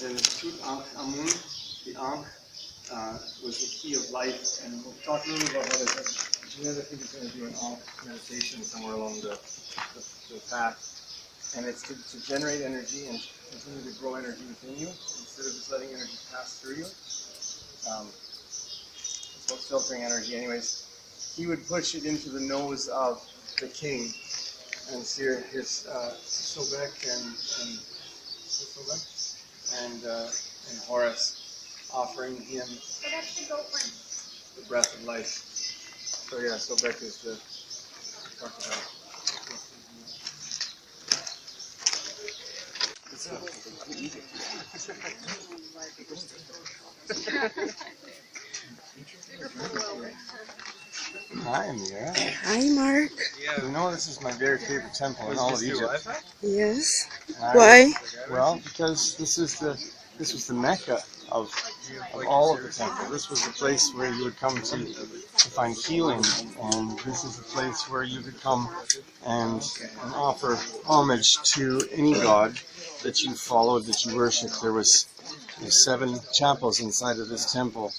was in Tut Amun. The Ankh was the key of life, and we'll talk a little about what it is. Jeanette, I think is going to do an Ankh meditation somewhere along the path, and it's to generate energy and continue to grow energy within you instead of just letting energy pass through you. It's about filtering energy. Anyways, he would push it into the nose of the king, and see his Sobek and Horus offering him the breath of life. So yeah, Sobek is the talk about. Hi, Amira. Hi, Mark. Yeah. You know, this is my very favorite temple in all of Egypt. Yes. Why? Well, because this was the Mecca of all of the temples. This was the place where you would come to find healing, and this is the place where you could come and offer homage to any god that you followed, that you worshipped. There's 7 chapels inside of this temple,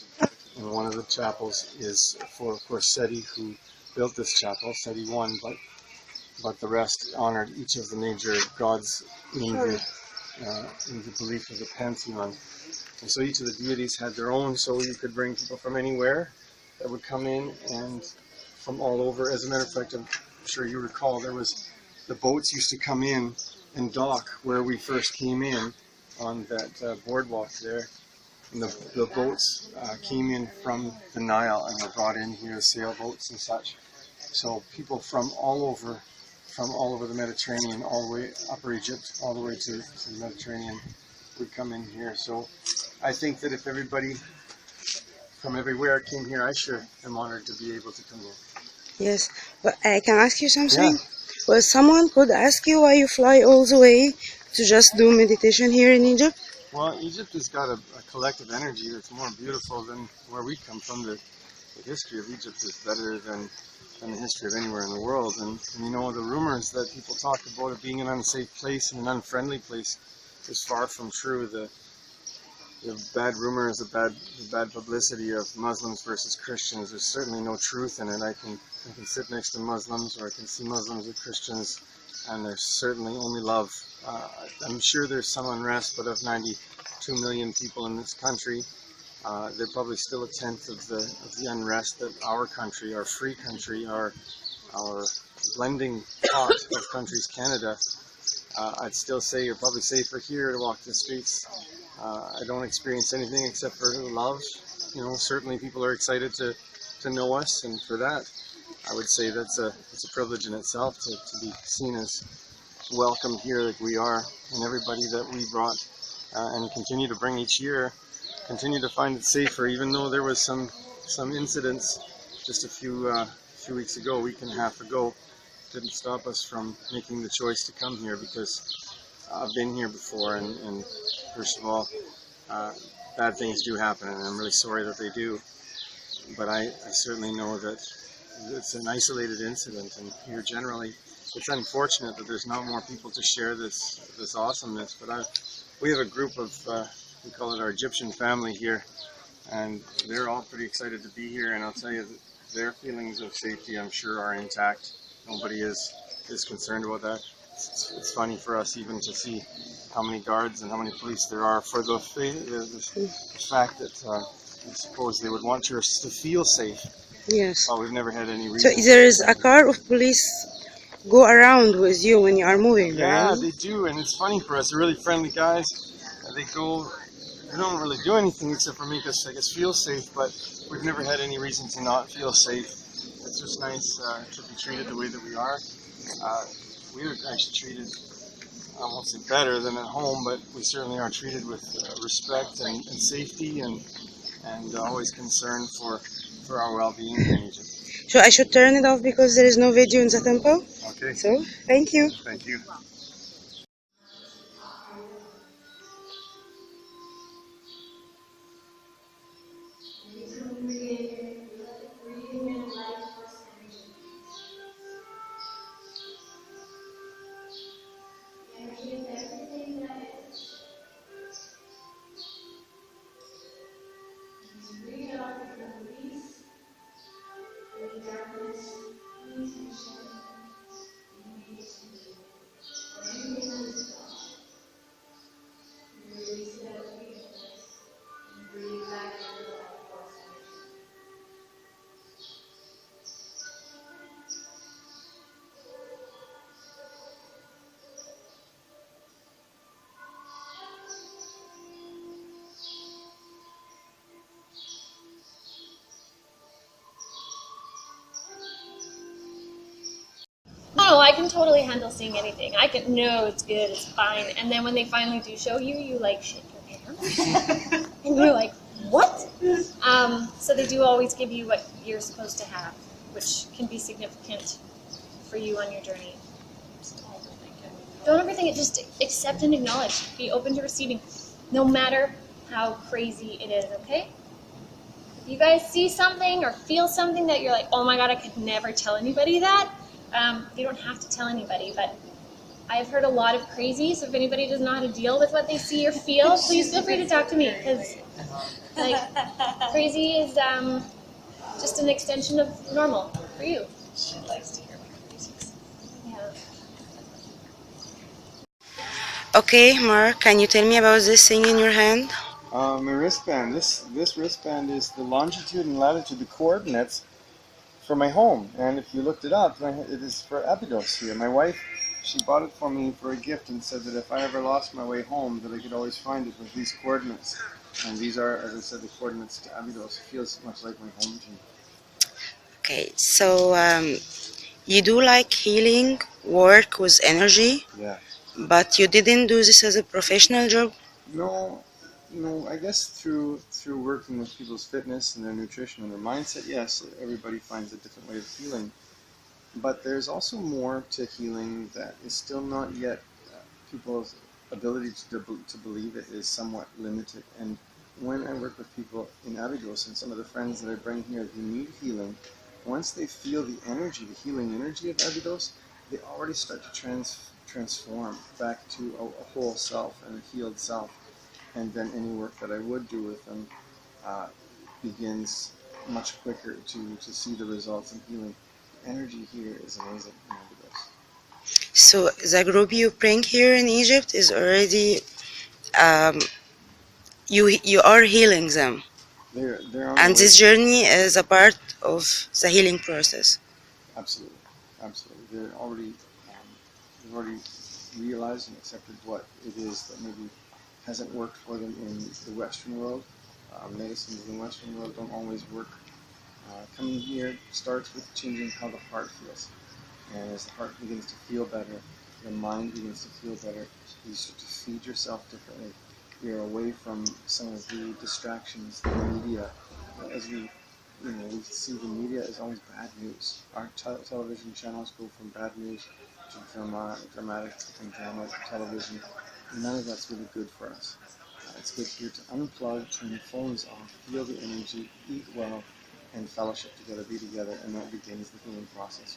and one of the chapels is for, of course, Seti, who built this chapel, Seti I, but the rest honored each of the major gods in the belief of the pantheon. And so each of the deities had their own, so you could bring people from anywhere that would come in, and from all over. As a matter of fact, I'm sure you recall, the boats used to come in and dock where we first came in on that boardwalk there. And the boats came in from the Nile and were brought in here, sailboats and such. So people from all over the Mediterranean, all the way Upper Egypt, all the way to the Mediterranean, would come in here. So I think that if everybody from everywhere came here, I sure am honored to be able to come here. Yes, but I can ask you something? Yeah. Well, someone could ask you why you fly all the way to just do meditation here in Egypt? Well, Egypt has got a collective energy that's more beautiful than where we come from. The history of Egypt is better than the history of anywhere in the world. And you know, the rumors that people talk about it being an unsafe place and an unfriendly place is far from true. The bad rumors, the bad publicity of Muslims versus Christians, there's certainly no truth in it. I can sit next to Muslims, or I can see Muslims or Christians, and there's certainly only love. I'm sure there's some unrest, but of 92 million people in this country, they're probably still 1/10 of the unrest that our country, our free country, our blending pot of countries, Canada. I'd still say you're probably safer here to walk the streets. I don't experience anything except for love. You know, certainly people are excited to know us, and for that, I would say it's a privilege in itself to be seen as welcome here like we are, and everybody that we brought and continue to bring each year, continue to find it safer, even though there was some incidents just a few weeks ago, a week and a half ago, didn't stop us from making the choice to come here, because I've been here before, and first of all, bad things do happen, and I'm really sorry that they do, but I certainly know that it's an isolated incident, and here generally it's unfortunate that there's not more people to share this awesomeness. But we have a group of, we call it our Egyptian family here, and they're all pretty excited to be here, and I'll tell you that their feelings of safety, I'm sure, are intact. Nobody is concerned about that. It's funny for us even to see how many guards and how many police there are for the fact that I suppose they would want us to feel safe. Yes. Well, we've never had any reason. So there is a car of police go around with you when you are moving, yeah, right? they do, and it's funny for us. They're really friendly guys. They don't really do anything except for make us, I guess, feel safe, but we've never had any reason to not feel safe. It's just nice to be treated the way that we are. We are actually treated, I won't say better than at home, but we certainly are treated with respect and safety, and always concern for our well-being here in Egypt. So I should turn it off because there is no video in the temple? Okay. So, thank you. Thank you. no, I can totally handle seeing anything. I can, no, it's good, it's fine. And then when they finally do show you, you like shit your pants. And you're like, what? So they do always give you what you're supposed to have, which can be significant for you on your journey. Don't overthink it, just accept and acknowledge. Be open to receiving, no matter how crazy it is, okay? If you guys see something or feel something that you're like, oh my god, I could never tell anybody that, you don't have to tell anybody, but I've heard a lot of crazy, so if anybody doesn't know how to deal with what they see or feel, please feel free to talk to me, because like, crazy is just an extension of normal for you. She likes to hear about crazies. Yeah. Okay, Mark, can you tell me about this thing in your hand? My wristband. This wristband is the longitude and latitude, the coordinates for my home. And if you looked it up, it is for Abydos here. My wife, she bought it for me for a gift and said that if I ever lost my way home, that I could always find it with these coordinates. And these are, as I said, the coordinates to Abydos. It feels much like my home to me. Okay, so you do like healing work with energy, Yeah. but you didn't do this as a professional job? No, I guess through working with people's fitness and their nutrition and their mindset, yes, everybody finds a different way of healing. But there's also more to healing that is still not yet, people's ability to believe it is somewhat limited. And when I work with people in Abydos and some of the friends that I bring here who need healing, once they feel the energy, the healing energy of Abydos, they already start to transform back to a whole self and a healed self. And then any work that I would do with them begins much quicker to see the results in healing. The energy here is amazing in Abydos. So the group you bring here in Egypt is already, you are healing them, They're on and the way. this journey is a part of the healing process. Absolutely. They've already realized and accepted what it is that maybe hasn't worked for them in the Western world. Medicines in the Western world don't always work. Coming here starts with changing how the heart feels. And as the heart begins to feel better, the mind begins to feel better, you start to feed yourself differently. You're away from some of the distractions, the media. As we see the media is always bad news. Our television channels go from bad news to dramatic and drama television. None of that's really good for us. It's good here to unplug, turn your phones off, feel the energy, eat well, and fellowship together, be together, and that begins the healing process.